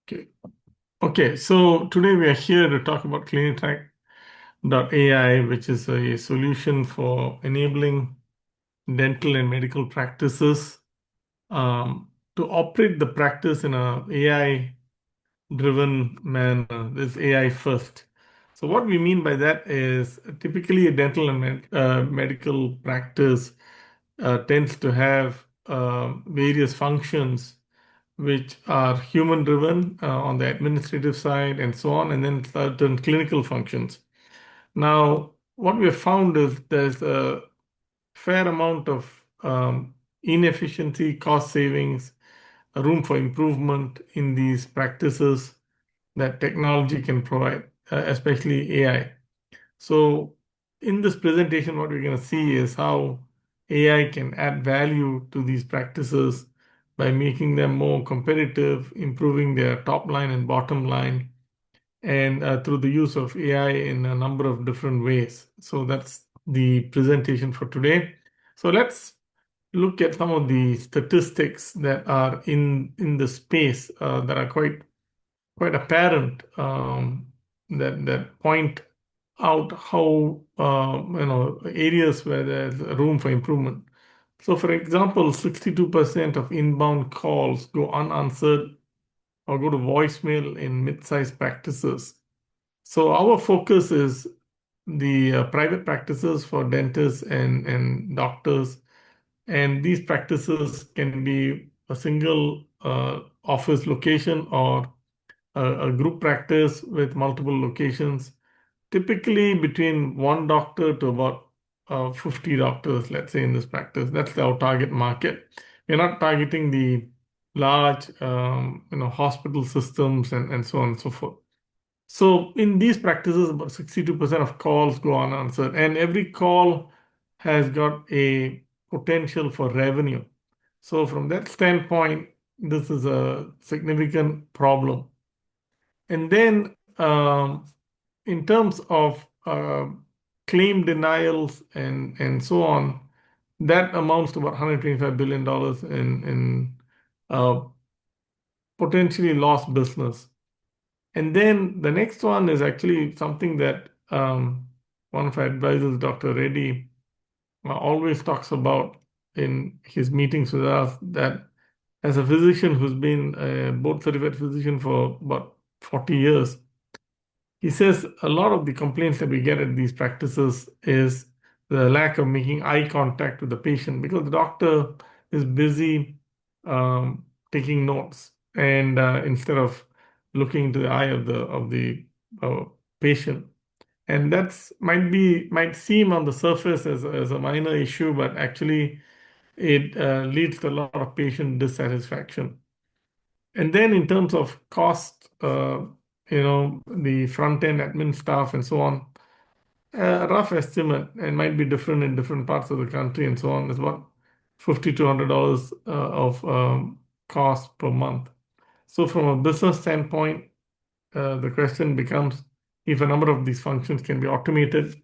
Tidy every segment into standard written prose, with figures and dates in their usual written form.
Okay. Okay. So today we are here to talk about Clinitraq AI, which is a solution for enabling dental and medical practices to operate the practice in a AI-driven manner. This AI first. So what we mean by that is typically a dental and medical practice tends to have various functions which are human driven on the administrative side and so on, and then certain clinical functions. Now, what we have found is there's a fair amount of inefficiency, cost savings, room for improvement in these practices that technology can provide, especially AI. So, in this presentation, what we're going to see is how AI can add value to these practices by making them more competitive, improving their top line and bottom line, and through the use of AI in a number of different ways. So, that's the presentation for today. So, let's look at some of the statistics that are in the space that are quite apparent that point out how areas where there's room for improvement. So, for example, 62% of inbound calls go unanswered or go to voicemail in mid-sized practices. So, our focus is the private practices for dentists and doctors, and these practices can be a single office location or a group practice with multiple locations, typically between one doctor to about 50 doctors, let's say, in this practice. That's our target market. We're not targeting the large, hospital systems and so on and so forth. So in these practices, about 62% of calls go unanswered, and every call has got a potential for revenue. So from that standpoint, this is a significant problem. And then in terms of claim denials and so on, that amounts to about $125 billion in uh, potentially lost business. And then the next one is actually something that one of our advisors, Dr. Reddy, always talks about in his meetings with us, that as a physician who's been a board certified physician for about 40 years, he says a lot of the complaints that we get at these practices is the lack of making eye contact with the patient because the doctor is busy taking notes, and instead of looking into the eye of the uh, patient. And that's might seem on the surface as a minor issue, but actually it leads to a lot of patient dissatisfaction. And then in terms of cost, the front end admin staff and so on, a rough estimate, and might be different in different parts of the country and so on, is about $50 to $100 of cost per month. So from a business standpoint, the question becomes, if a number of these functions can be automated,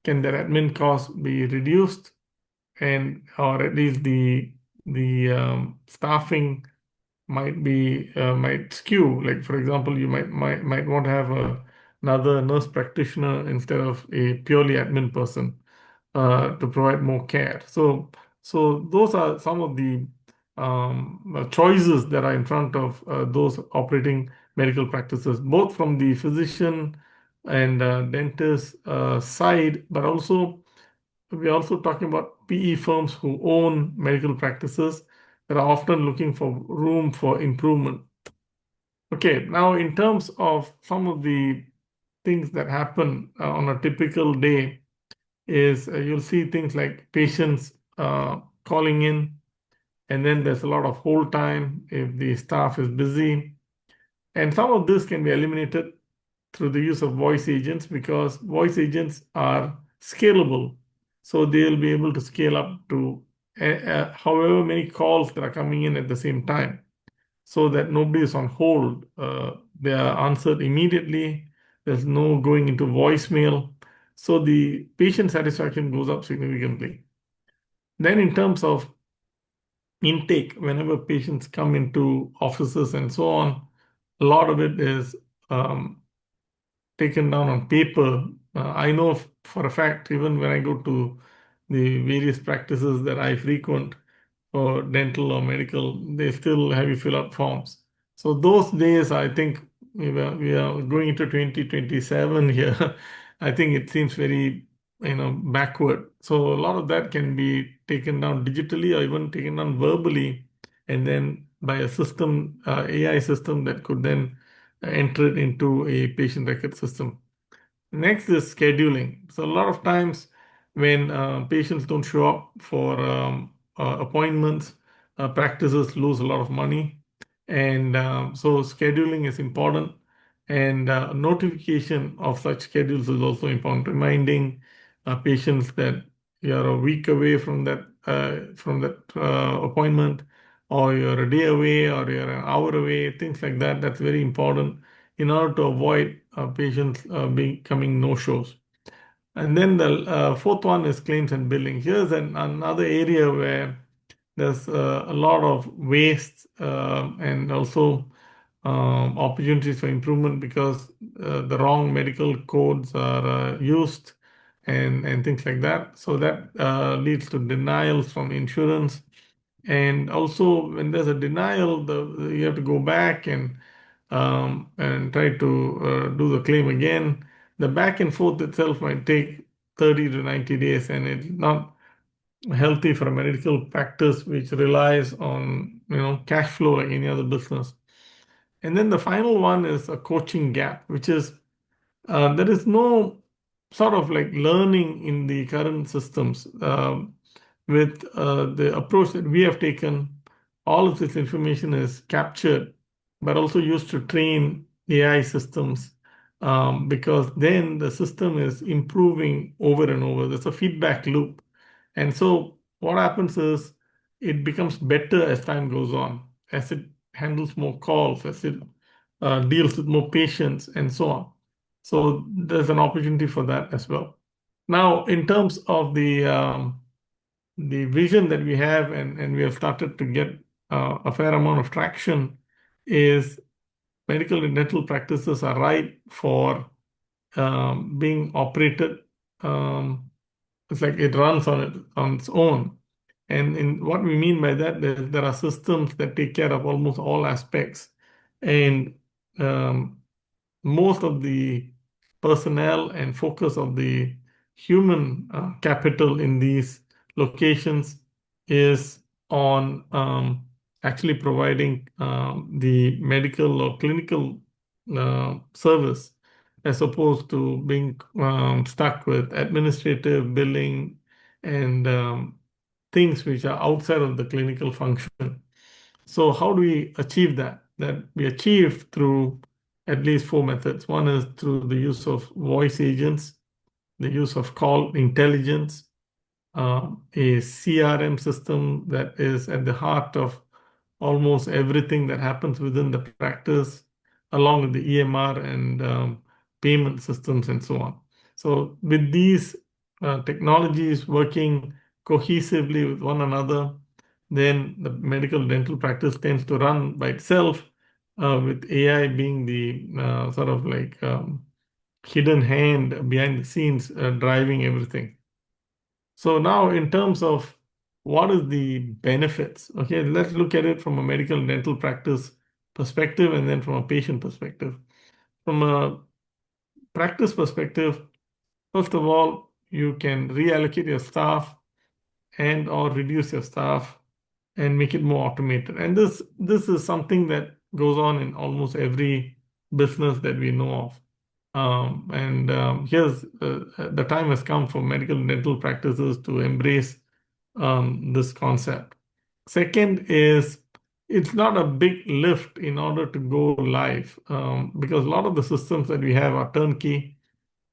can their admin costs be reduced, and or at least the staffing might skew. Like for example, you might want to have another nurse practitioner instead of a purely admin person to provide more care. So those are some of the choices that are in front of those operating medical practices, both from the physician and dentist side, but also we're also talking about PE firms who own medical practices that are often looking for room for improvement. Okay, now in terms of some of the things that happen on a typical day is you'll see things like patients calling in, and then there's a lot of hold time if the staff is busy. And some of this can be eliminated through the use of voice agents because voice agents are scalable. So they'll be able to scale up to however many calls that are coming in at the same time so that nobody is on hold. They are answered immediately. There's no going into voicemail. So the patient satisfaction goes up significantly. Then, in terms of intake, whenever patients come into offices and so on, a lot of it is um, taken down on paper. I know for a fact, even when I go to the various practices that I frequent for dental or medical, they still have you fill out forms. So those days, I think we are going into 2027 here. I think it seems very, backward. So a lot of that can be taken down digitally or even taken down verbally, and then by a system, AI system that could then enter it into a patient record system. Next is scheduling. So a lot of times when patients don't show up for appointments, practices lose a lot of money, and so scheduling is important. And notification of such schedules is also important. Reminding patients that you're a week away from that appointment, or you're a day away, or you're an hour away, things like that. That's very important in order to avoid patients becoming no-shows. And then the fourth one is claims and billing. Here's another area where there's a lot of waste and also opportunities for improvement because the wrong medical codes are used and things like that. So that leads to denials from insurance. And also, when there's a denial, you have to go back and try to do the claim again. The back and forth itself might take 30 to 90 days, and it's not healthy for a medical practice which relies on cash flow like any other business. And then the final one is a coaching gap, which is there is no sort of like learning in the current systems. With the approach that we have taken, all of this information is captured, but also used to train AI systems because then the system is improving over and over. There's a feedback loop. And so what happens is it becomes better as time goes on, as it handles more calls, as it deals with more patients, and so on. So there's an opportunity for that as well. Now, in terms of the vision that we have, and we have started to get a fair amount of traction, is medical and dental practices are right for being operated. Um, it's like it runs on its own. And in what we mean by that, there are systems that take care of almost all aspects. And um, most of the personnel and focus of the human capital in these locations is on actually providing the medical or clinical service, as opposed to being stuck with administrative billing and things which are outside of the clinical function. So how do we achieve that? That we achieve through at least four methods. One is through the use of voice agents, the use of call intelligence, a CRM system that is at the heart of almost everything that happens within the practice, along with the EMR and payment systems and so on. So, with these technologies working cohesively with one another, then the medical dental practice tends to run by itself, with AI being the sort of like hidden hand behind the scenes driving everything. So now, in terms of what is the benefits, okay, let's look at it from a medical and dental practice perspective and then from a patient perspective. From a practice perspective, first of all, you can reallocate your staff and or reduce your staff and make it more automated. And this is something that goes on in almost every business that we know of. And here's the time has come for medical and dental practices to embrace this concept. Second is it's not a big lift in order to go live because a lot of the systems that we have are turnkey.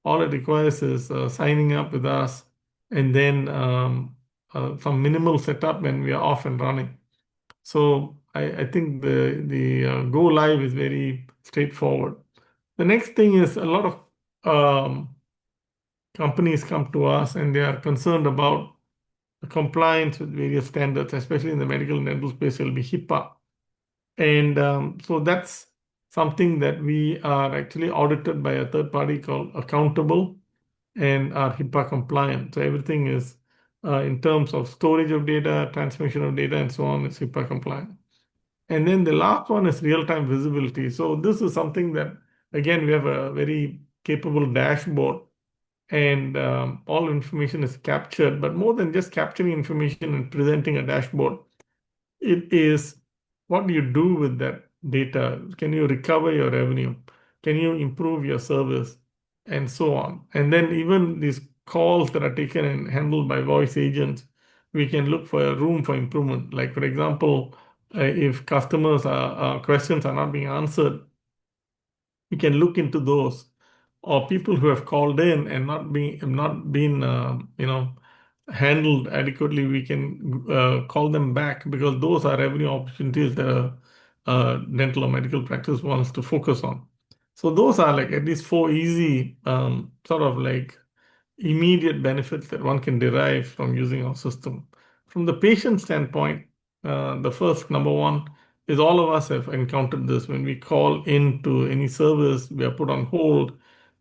All it requires is signing up with us and then some minimal setup when we are off and running. So I think the go live is very straightforward. The next thing is a lot of companies come to us and they are concerned about the compliance with various standards, especially in the medical and dental space. It will be HIPAA, and so that's something that we are actually audited by a third party called Accountable and are HIPAA compliant. So everything is in terms of storage of data, transmission of data, and so on is HIPAA compliant. And then the last one is real-time visibility. So this is something that, again, we have a very capable dashboard and all information is captured. But more than just capturing information and presenting a dashboard, it is what do you do with that data? Can you recover your revenue? Can you improve your service? And so on. And then even these calls that are taken and handled by voice agents, we can look for a room for improvement. Like, for example, if customers questions are not being answered, we can look into those, or people who have called in and not been handled adequately. We can call them back because those are revenue opportunities that a dental or medical practice wants to focus on. So those are like at least four easy sort of like immediate benefits that one can derive from using our system. From the patient standpoint, the first number one is all of us have encountered this. When we call into any service, we are put on hold,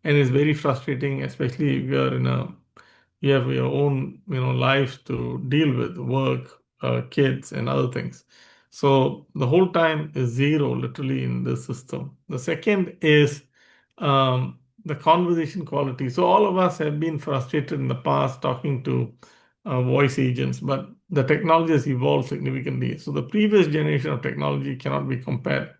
and it's very frustrating, especially if you are in a you have your own lives to deal with, work, kids, and other things. So the whole time is zero literally in this system. The second is the conversation quality. So all of us have been frustrated in the past talking to voice agents, but the technology has evolved significantly. So the previous generation of technology cannot be compared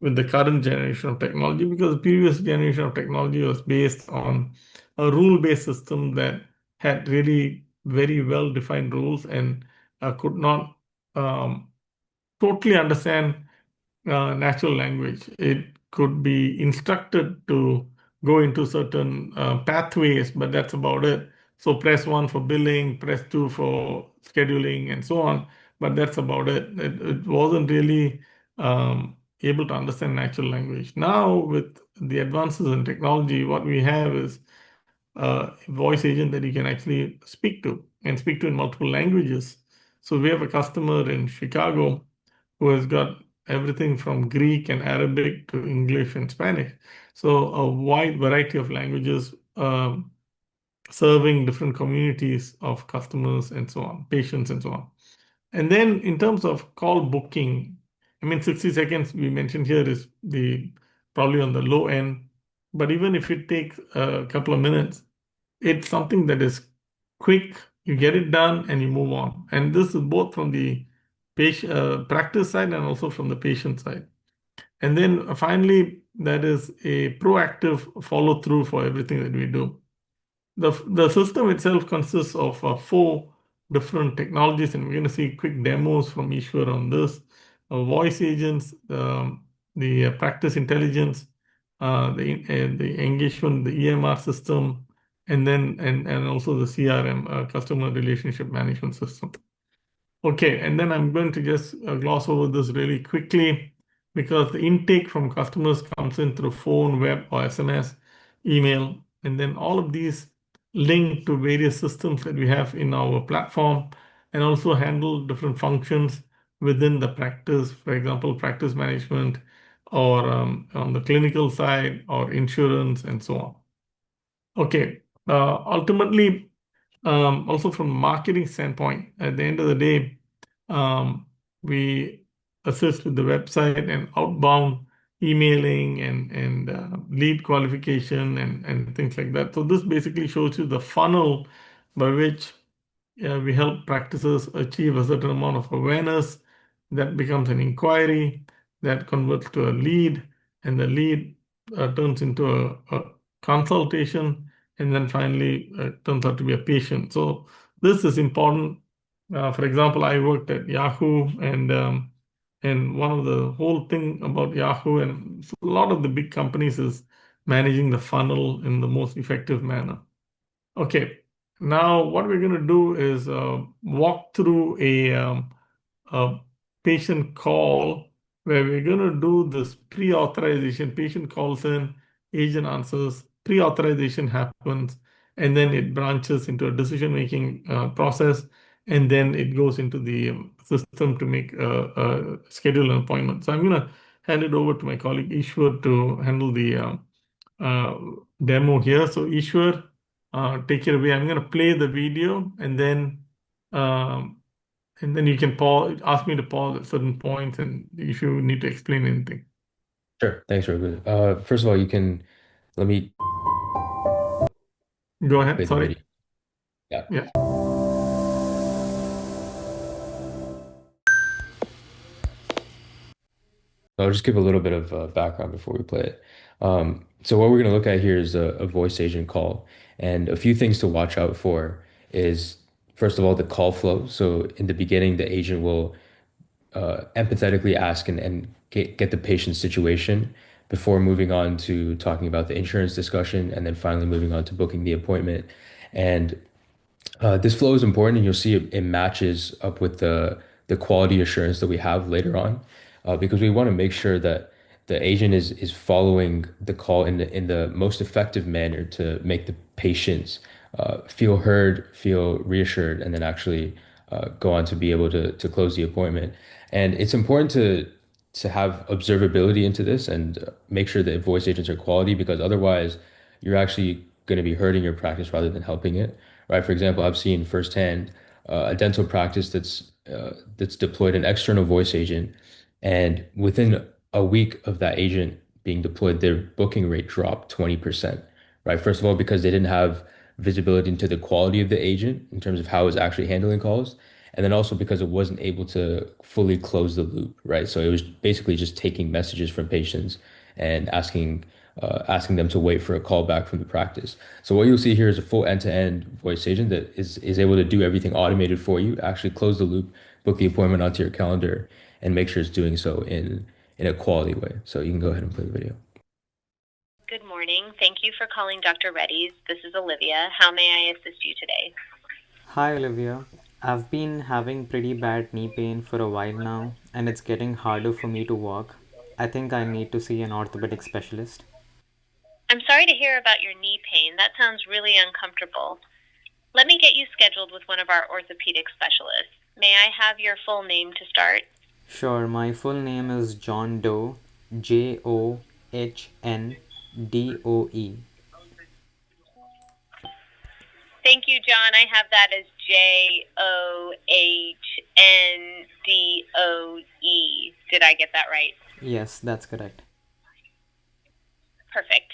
with the current generation of technology, because the previous generation of technology was based on a rule-based system that had really very well-defined rules and could not um, totally understand natural language. It could be instructed to go into certain pathways, but that's about it. So press one for billing, press two for scheduling, and so on. But that's about it. It wasn't really able to understand natural language. Now, with the advances in technology, what we have is a voice agent that you can actually speak to and speak to in multiple languages. So we have a customer in Chicago who has got everything from Greek and Arabic to English and Spanish. So a wide variety of languages serving different communities of customers and so on, patients and so on. And then in terms of call booking, I mean, 60 seconds we mentioned here is the probably on the low end. But even if it takes a couple of minutes, it's something that is quick. You get it done and you move on. And this is both from the practice side and also from the patient side. And then finally, that is a proactive follow through for everything that we do. The system itself consists of four different technologies, and we're going to see quick demos from Ishwar on this. Voice agents, the practice intelligence, the engagement, the EMR system, and then and also the CRM, customer relationship management system. Okay, and then I'm going to just gloss over this really quickly because the intake from customers comes in through phone, web, or SMS, email, and then all of these link to various systems that we have in our platform and also handle different functions within the practice, for example, practice management or on the clinical side or insurance and so on. Okay, ultimately, also from a marketing standpoint, at the end of the day, we assist with the website and outbound emailing and lead qualification and things like that. So this basically shows you the funnel by which we help practices achieve a certain amount of awareness that becomes an inquiry that converts to a lead, and the lead turns into a consultation, and then finally turns out to be a patient. So this is important. For example, I worked at Yahoo, and one of the whole thing about Yahoo and a lot of the big companies is managing the funnel in the most effective manner. Okay, now what we're going to do is walk through a patient call where we're going to do this pre-authorization. Patient calls in, agent answers, pre-authorization happens, and then it branches into a decision-making process, and then it goes into the system to make schedule an appointment. So I'm going to hand it over to my colleague Ishwar to handle the uh, demo here. So Ishwar, take it away. I'm going to play the video, um, and then you can pause, ask me to pause at certain points, and if you need to explain anything. Sure. Thanks, Raghu. First of all, you can let me Go ahead. play the Sorry. video. Yeah. Yeah. I'll just give a little bit of background before we play it. So what we're going to look at here is a voice agent call, and a few things to watch out for is first of all the call flow. So in the beginning, the agent will empathetically ask and get the patient's situation before moving on to talking about the insurance discussion, and then finally moving on to booking the appointment. And this flow is important, and you'll see it matches up with the quality assurance that we have later on, because we want to make sure that the agent is following the call in the most effective manner to make the patients feel heard, feel reassured, and then actually go on to be able to close the appointment. And it's important to have observability into this and make sure that voice agents are quality, because otherwise you're actually going to be hurting your practice rather than helping it, right? For example, I've seen firsthand a dental practice that's deployed an external voice agent, and within a week of that agent being deployed, their booking rate dropped 20%, right? First of all, because they didn't have visibility into the quality of the agent in terms of how it's actually handling calls. And then also because it wasn't able to fully close the loop, right? So it was basically just taking messages from patients and asking them to wait for a call back from the practice. So what you'll see here is a full end-to-end voice agent that is able to do everything automated for you, actually close the loop, book the appointment onto your calendar, and make sure it's doing so in a quality way. So you can go ahead and play the video. Good morning. Thank you for calling Dr. Reddy's. This is Olivia. How may I assist you today? Hi Olivia. I've been having pretty bad knee pain for a while now, and it's getting harder for me to walk. I think I need to see an orthopedic specialist. I'm sorry to hear about your knee pain. That sounds really uncomfortable. Let me get you scheduled with one of our orthopedic specialists. May I have your full name to start? Sure, my full name is John Doe, John Doe. Thank you, John. I have that as Johndoe. Did I get that right? Yes, that's correct. Perfect.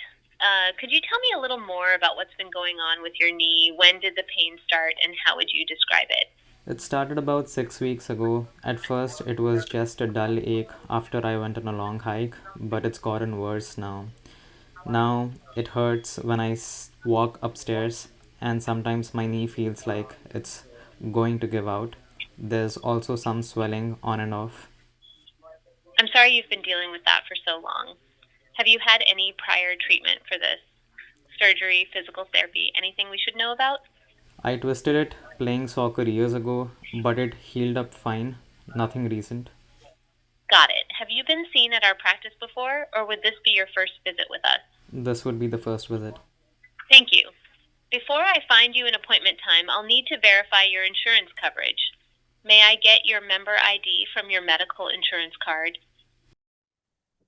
Could you tell me a little more about what's been going on with your knee? When did the pain start, and how would you describe it? It started about 6 weeks ago. At first, it was just a dull ache after I went on a long hike, but it's gotten worse now. Now it hurts when I walk upstairs, and sometimes my knee feels like it's going to give out. There's also some swelling on and off. I'm sorry you've been dealing with that for so long. Have you had any prior treatment for this? Surgery, physical therapy, anything we should know about? I twisted it playing soccer years ago, but it healed up fine. Nothing recent. Got it. Have you been seen at our practice before, or would this be your first visit with us? This would be the first visit. Thank you. Before I find you an appointment time, I'll need to verify your insurance coverage. May I get your member ID from your medical insurance card?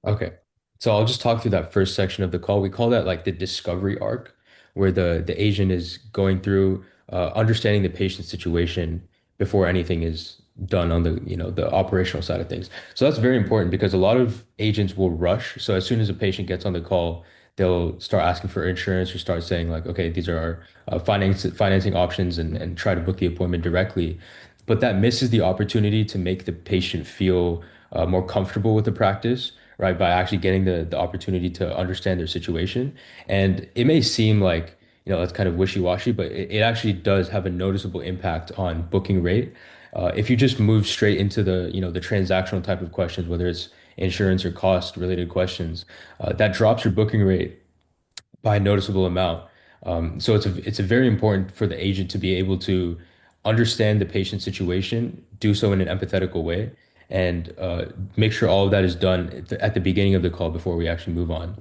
Okay. So I'll just talk through that first section of the call. We call that like the discovery arc, where the agent is going through understanding the patient's situation before anything is done on the operational side of things. So that's very important because a lot of agents will rush. So as soon as a patient gets on the call, they'll start asking for insurance or start saying like, okay, these are our financing options, and try to book the appointment directly. But that misses the opportunity to make the patient feel more comfortable with the practice, right? By actually getting the opportunity to understand their situation. And it may seem like, that's kind of wishy-washy, but it actually does have a noticeable impact on booking rate. If you just move straight into the transactional type of questions, whether it's insurance or cost related questions, that drops your booking rate by a noticeable amount. So it's a very important for the agent to be able to understand the patient's situation, do so in an empathetical way, and make sure all of that is done at the beginning of the call before we actually move on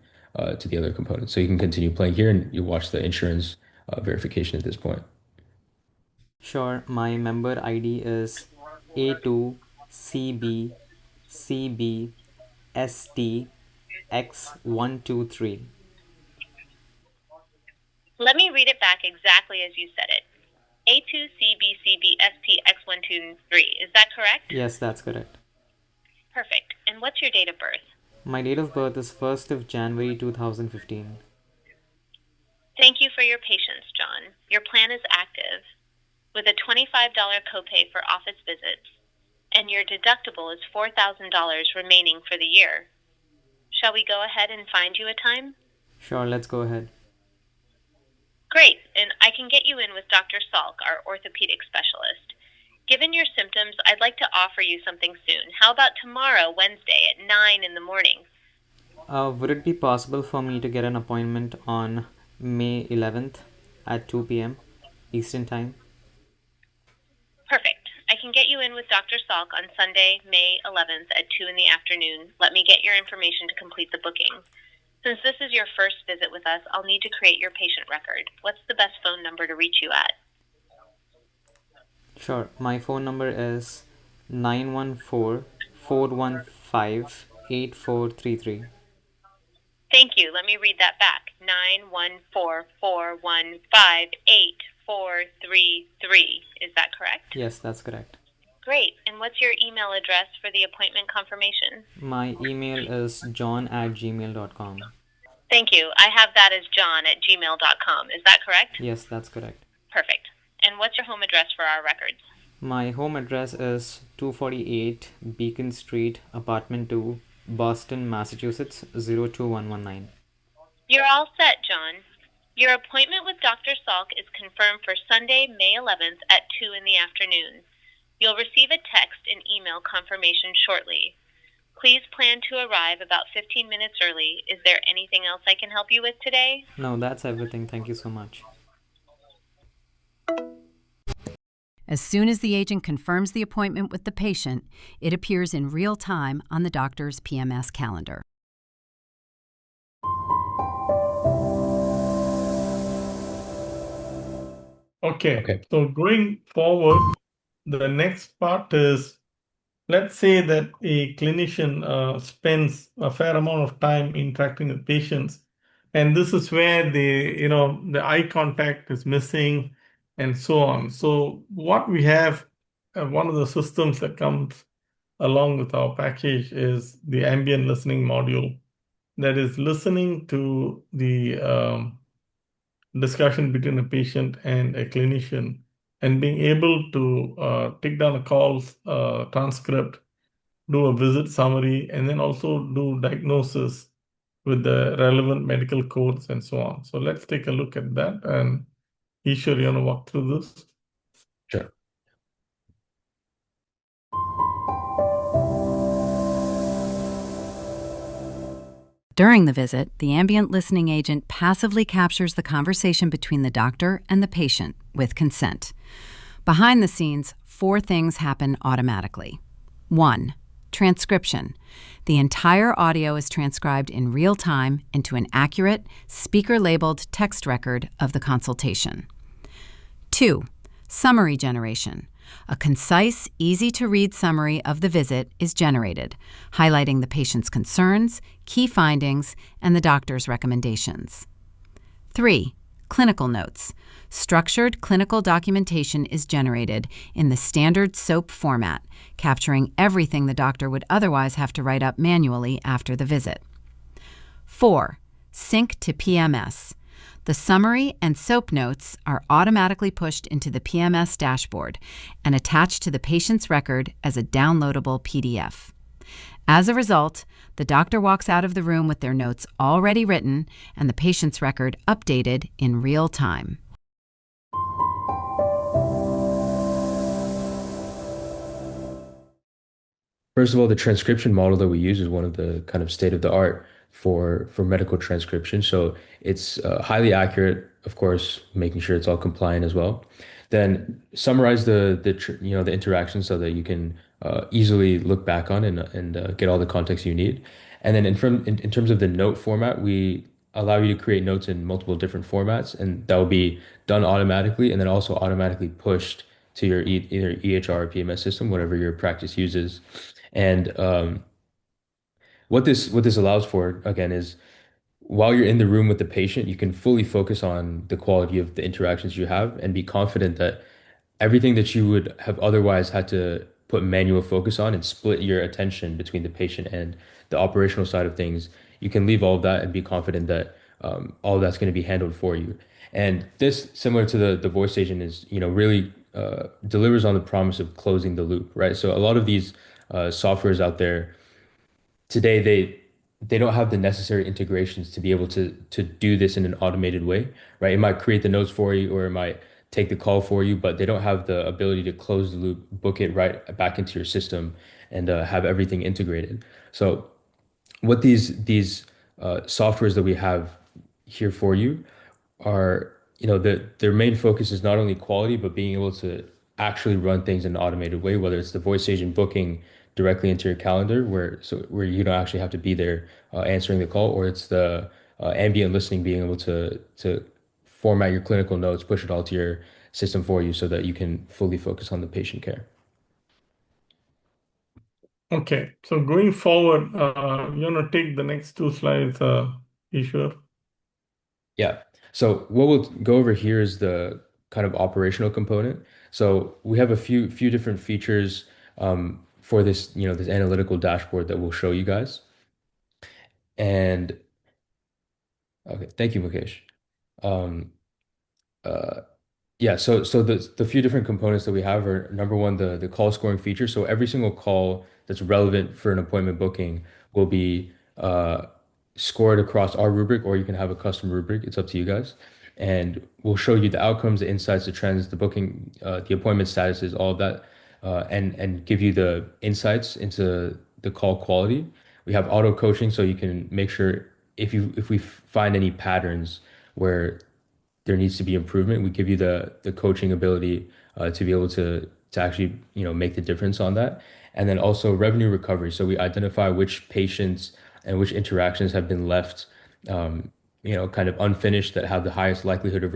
to the other components. So you can continue playing here, and you watch the insurance verification at this point. Sure, my member ID is A2CB A2CBCBSTX123. Let me read it back exactly as you said it. A2CBCBSTX123. Is that correct? Yes, that's correct. Perfect. And what's your date of birth? My date of birth is 1st of January 2015. Thank you for your patience, John. Your plan is active with a $25 copay for office visits, and your deductible is $4,000 remaining for the year. Shall we go ahead and find you a time? Sure, let's go ahead. Great, and I can get you in with Dr. Salk, our orthopedic specialist. Given your symptoms, I'd like to offer you something soon. How about tomorrow, Wednesday, at 9 in the morning? Would it be possible for me to get an appointment on May 11th at 2 p.m. Eastern Time? Perfect. I can get you in with Dr. Salk on Sunday, May 11th at 2 in the afternoon. Let me get your information to complete the booking. Since this is your first visit with us, I'll need to create your patient record. What's the best phone number to reach you at? Sure, my phone number is 914-415-8433. Thank you. Let me read that back. 914-415-8433. Is that correct? Yes, that's correct. Great. And what's your email address for the appointment confirmation? My email is john@gmail.com. Thank you. I have that as john@gmail.com. Is that correct? Yes, that's correct. Perfect. And what's your home address for our records? My home address is 248 Beacon Street, Apartment 2, Boston, Massachusetts 02119. You're all set, John. Your appointment with Dr. Salk is confirmed for Sunday, May 11th at 2 in the afternoon. You'll receive a text and email confirmation shortly. Please plan to arrive about 15 minutes early. Is there anything else I can help you with today? No, that's everything. Thank you so much. As soon as the agent confirms the appointment with the patient, it appears in real time on the doctor's PMS calendar. Okay. So going forward, the next part is, let's say that a clinician spends a fair amount of time interacting with patients, and this is where the eye contact is missing and so on. So what we have, one of the systems that comes along with our package is the ambient listening module that is listening to the discussion between a patient and a clinician and being able to take down a call's transcript, do a visit summary, and then also do diagnosis with the relevant medical codes and so on. So let's take a look at that. And Ishwar, you want to walk through this? Sure. During the visit, the ambient listening agent passively captures the conversation between the doctor and the patient with consent. Behind the scenes, 4 things happen automatically. 1. Transcription. The entire audio is transcribed in real time into an accurate, speaker-labeled text record of the consultation. 2. Summary generation. A concise, easy-to-read summary of the visit is generated, highlighting the patient's concerns, key findings, and the doctor's recommendations. 3. Clinical notes. Structured clinical documentation is generated in the standard SOAP format, capturing everything the doctor would otherwise have to write up manually after the visit. 4. Sync to PMS. The summary and SOAP notes are automatically pushed into the PMS dashboard and attached to the patient's record as a downloadable PDF. As a result, the doctor walks out of the room with their notes already written and the patient's record updated in real time. First of all, the transcription model that we use is one of the kind of state of the art for medical transcription. So it's highly accurate, of course, making sure it's all compliant as well. Then summarize the interaction so that you can easily look back on and get all the context you need. And then in terms of the note format, we allow you to create notes in multiple different formats, and that will be done automatically and then also automatically pushed to your either EHR or PMS system, whatever your practice uses. And What this allows for, again, is while you're in the room with the patient, you can fully focus on the quality of the interactions you have and be confident that everything that you would have otherwise had to put manual focus on and split your attention between the patient and the operational side of things, you can leave all of that and be confident that all of that's going to be handled for you. And this, similar to the voice agent, is really delivers on the promise of closing the loop, right? So a lot of these softwares out there today, they don't have the necessary integrations to be able to do this in an automated way, right? It might create the notes for you, or it might take the call for you, but they don't have the ability to close the loop, book it right back into your system, and have everything integrated. So what these softwares that we have here for you are, their main focus is not only quality, but being able to actually run things in an automated way, whether it's the voice agent booking directly into your calendar, where you don't actually have to be there answering the call, or it's the ambient listening, being able to format your clinical notes, push it all to your system for you so that you can fully focus on the patient care. Okay, so going forward, you want to take the next two slides, Ishwar? Yeah. So what we'll go over here is the kind of operational component. So we have a few different features for this, this analytical dashboard that we'll show you guys. And okay, thank you, Mukesh. Um, uh, Yeah, so the few different components that we have are, number one, the call scoring feature. So every single call that's relevant for an appointment booking will be scored across our rubric, or you can have a custom rubric. It's up to you guys. And we'll show you the outcomes, the insights, the trends, the booking, the appointment statuses, all of that, and give you the insights into the call quality. We have auto coaching, so you can make sure if we find any patterns where there needs to be improvement, we give you the coaching ability to be able to actually make the difference on that. And then also revenue recovery. So we identify which patients and which interactions have been left kind of unfinished, that have the highest likelihood of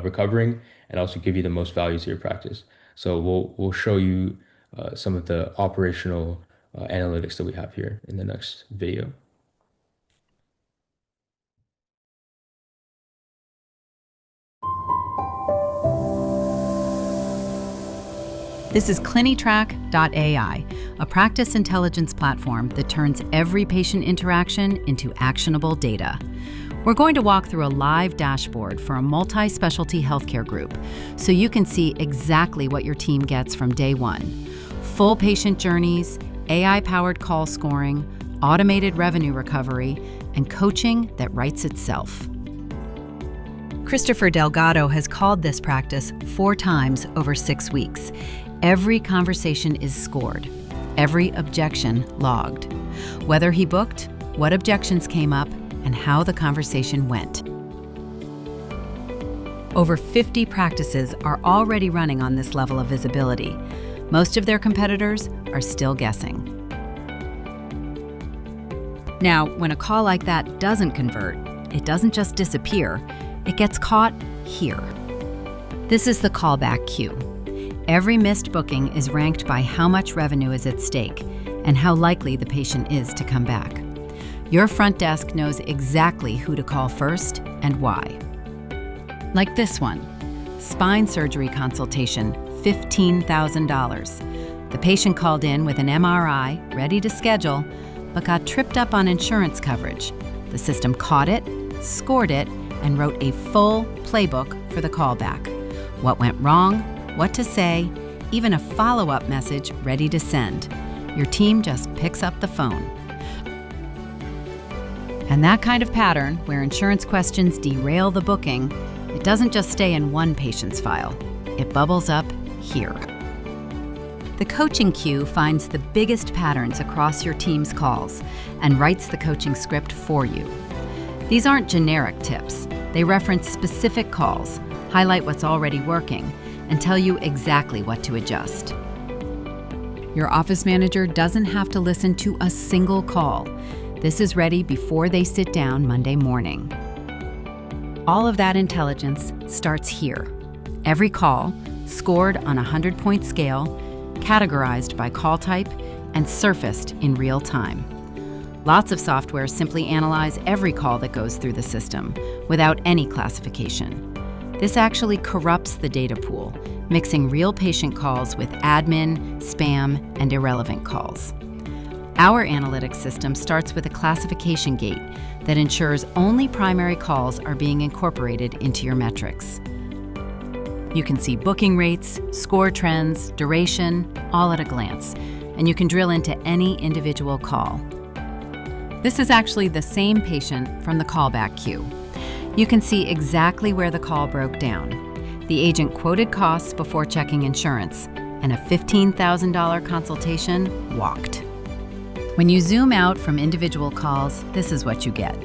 recovering, and also give you the most value to your practice. So we'll show you some of the operational analytics that we have here in the next video. This is Clinitraq AI, a practice intelligence platform that turns every patient interaction into actionable data. We're going to walk through a live dashboard for a multi-specialty healthcare group so you can see exactly what your team gets from day one. Full patient journeys, AI-powered call scoring, automated revenue recovery, and coaching that writes itself. Christopher Delgado has called this practice 4 times over 6 weeks. Every conversation is scored, every objection logged. Whether he booked, what objections came up, and how the conversation went. Over 50 practices are already running on this level of visibility. Most of their competitors are still guessing. Now, when a call like that doesn't convert, it doesn't just disappear, it gets caught here. This is the callback queue. Every missed booking is ranked by how much revenue is at stake and how likely the patient is to come back. Your front desk knows exactly who to call first and why. Like this one, spine surgery consultation, $15,000. The patient called in with an MRI, ready to schedule, but got tripped up on insurance coverage. The system caught it, scored it, and wrote a full playbook for the callback. What went wrong, what to say, even a follow-up message ready to send. Your team just picks up the phone. And that kind of pattern, where insurance questions derail the booking, it doesn't just stay in one patient's file. It bubbles up here. The coaching queue finds the biggest patterns across your team's calls and writes the coaching script for you. These aren't generic tips. They reference specific calls, highlight what's already working, and tell you exactly what to adjust. Your office manager doesn't have to listen to a single call. This is ready before they sit down Monday morning. All of that intelligence starts here. Every call, scored on a 100-point scale, categorized by call type, and surfaced in real time. Lots of software simply analyze every call that goes through the system without any classification. This actually corrupts the data pool, mixing real patient calls with admin, spam, and irrelevant calls. Our analytics system starts with a classification gate that ensures only primary calls are being incorporated into your metrics. You can see booking rates, score trends, duration, all at a glance, and you can drill into any individual call. This is actually the same patient from the callback queue. You can see exactly where the call broke down. The agent quoted costs before checking insurance, and a $15,000 consultation walked. When you zoom out from individual calls, this is what you get: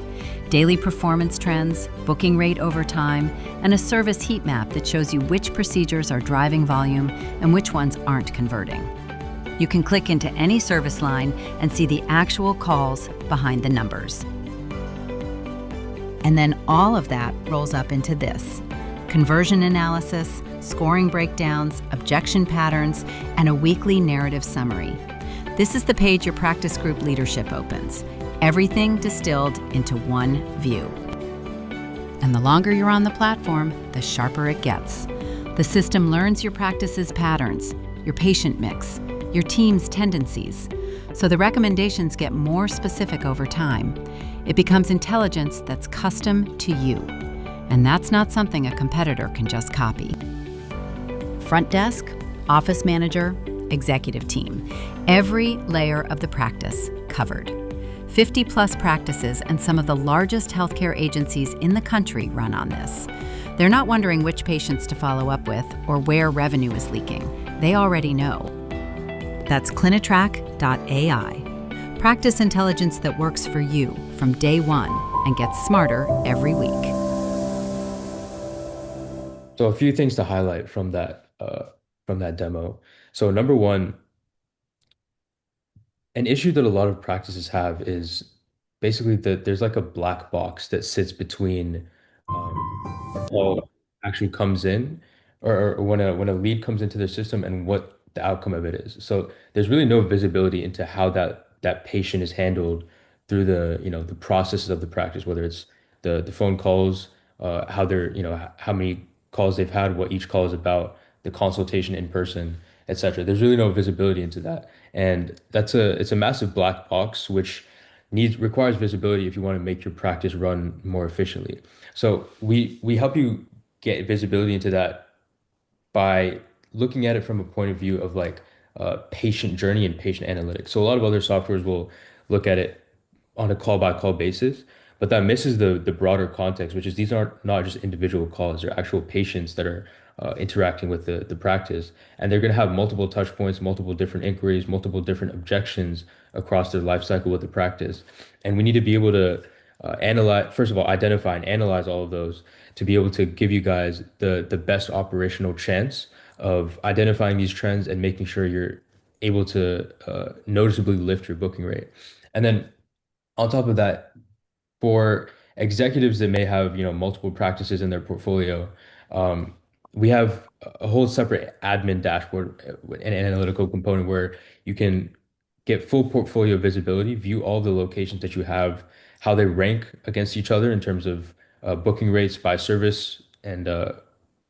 daily performance trends, booking rate over time, and a service heat map that shows you which procedures are driving volume and which ones aren't converting. You can click into any service line and see the actual calls behind the numbers. And then all of that rolls up into this: conversion analysis, scoring breakdowns, objection patterns, and a weekly narrative summary. This is the page your practice group leadership opens. Everything distilled into one view. And the longer you're on the platform, the sharper it gets. The system learns your practice's patterns, your patient mix, your team's tendencies, so the recommendations get more specific over time. It becomes intelligence that's custom to you, and that's not something a competitor can just copy. Front desk, office manager, executive team, every layer of the practice covered. 50 plus practices and some of the largest healthcare agencies in the country run on this. They're not wondering which patients to follow up with or where revenue is leaking. They already know. That's Clinitraq AI. Practice intelligence that works for you from day one and gets smarter every week. So a few things to highlight from that demo. So number one, an issue that a lot of practices have is basically that there's like a black box that sits between call actually comes in, or when a lead comes into their system and what the outcome of it is. So there's really no visibility into how that patient is handled through the processes of the practice, whether it's the phone calls, how they're how many calls they've had, what each call is about, the consultation in person, etc. There's really no visibility into that, and it's a massive black box which requires visibility if you want to make your practice run more efficiently. So we help you get visibility into that by looking at it from a point of view of like patient journey and patient analytics. So a lot of other softwares will look at it on a call by call basis, but that misses the broader context, which is these aren't not just individual calls, they're actual patients that are interacting with the practice, and they're going to have multiple touch points, multiple different inquiries, multiple different objections across their life cycle with the practice, and we need to be able to analyze, first of all, identify and analyze all of those to be able to give you guys the best operational chance of identifying these trends and making sure you're able to noticeably lift your booking rate. And then on top of that, for executives that may have, multiple practices in their portfolio, um, we have a whole separate admin dashboard, an analytical component where you can get full portfolio visibility, view all the locations that you have, how they rank against each other in terms of booking rates by service, and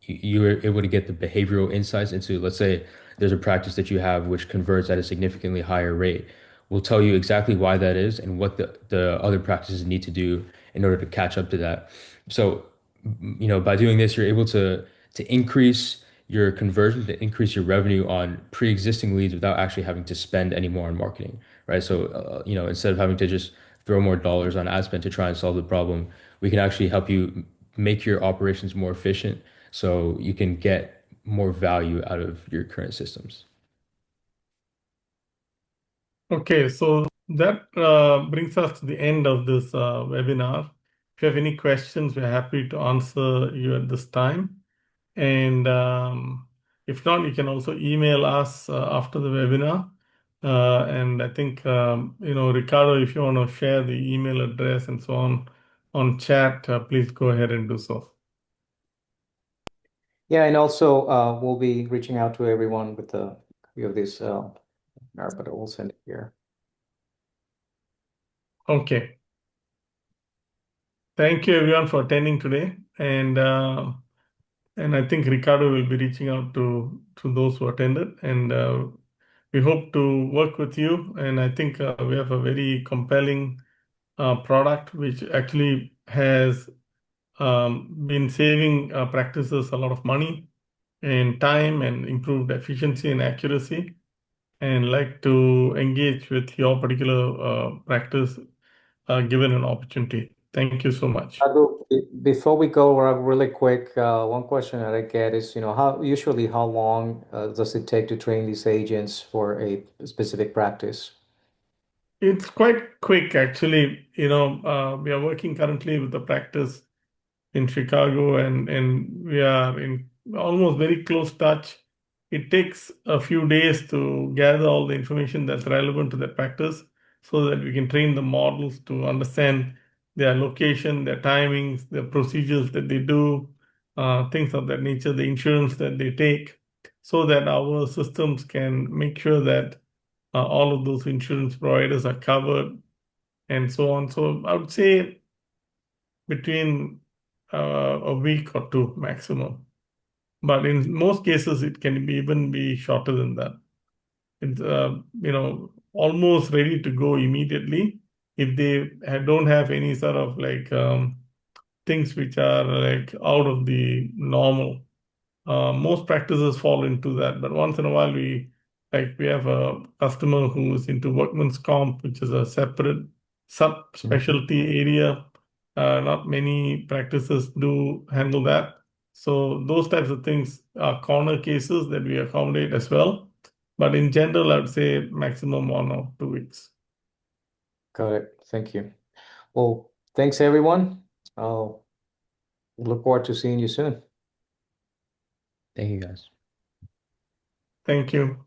you're able to get the behavioral insights into, let's say, there's a practice that you have which converts at a significantly higher rate. We'll tell you exactly why that is and what the other practices need to do in order to catch up to that. So, by doing this, you're able to increase your conversion, to increase your revenue on pre-existing leads without actually having to spend any more on marketing, right? So, instead of having to just throw more dollars on ad spend to try and solve the problem, we can actually help you make your operations more efficient so you can get more value out of your current systems. Okay, so that brings us to the end of this webinar. If you have any questions, we're happy to answer you at this time. And if not, you can also email us after the webinar. And I think, Ricardo, if you want to share the email address and so on chat, please go ahead and do so. Yeah, and also we'll be reaching out to everyone with the copy of this webinar, but I will send it here. Okay. Thank you everyone for attending today. And I think Ricardo will be reaching out to those who attended. And we hope to work with you. And I think we have a very compelling product which actually has been saving practices a lot of money and time and improved efficiency and accuracy. And like to engage with your particular practice given an opportunity. Thank you so much. Before we go, really quick, one question that I get is, how long does it take to train these agents for a specific practice? It's quite quick, actually. We are working currently with the practice in Chicago, and we are in almost very close touch. It takes a few days to gather all the information that's relevant to that practice so that we can train the models to understand their location, their timings, the procedures that they do, things of that nature, the insurance that they take, so that our systems can make sure that all of those insurance providers are covered and so on. So I would say between a week or two maximum. But in most cases, it can even be shorter than that. It's almost ready to go immediately if they don't have any sort of like things which are like out of the normal. Most practices fall into that, but once in a while we have a customer who is into workman's comp, which is a separate subspecialty area. Not many practices do handle that. So those types of things are corner cases that we accommodate as well. But in general, I would say maximum 1 or 2 weeks. Got it. Thank you. Well, thanks everyone. I'll look forward to seeing you soon. Thank you, guys. Thank you.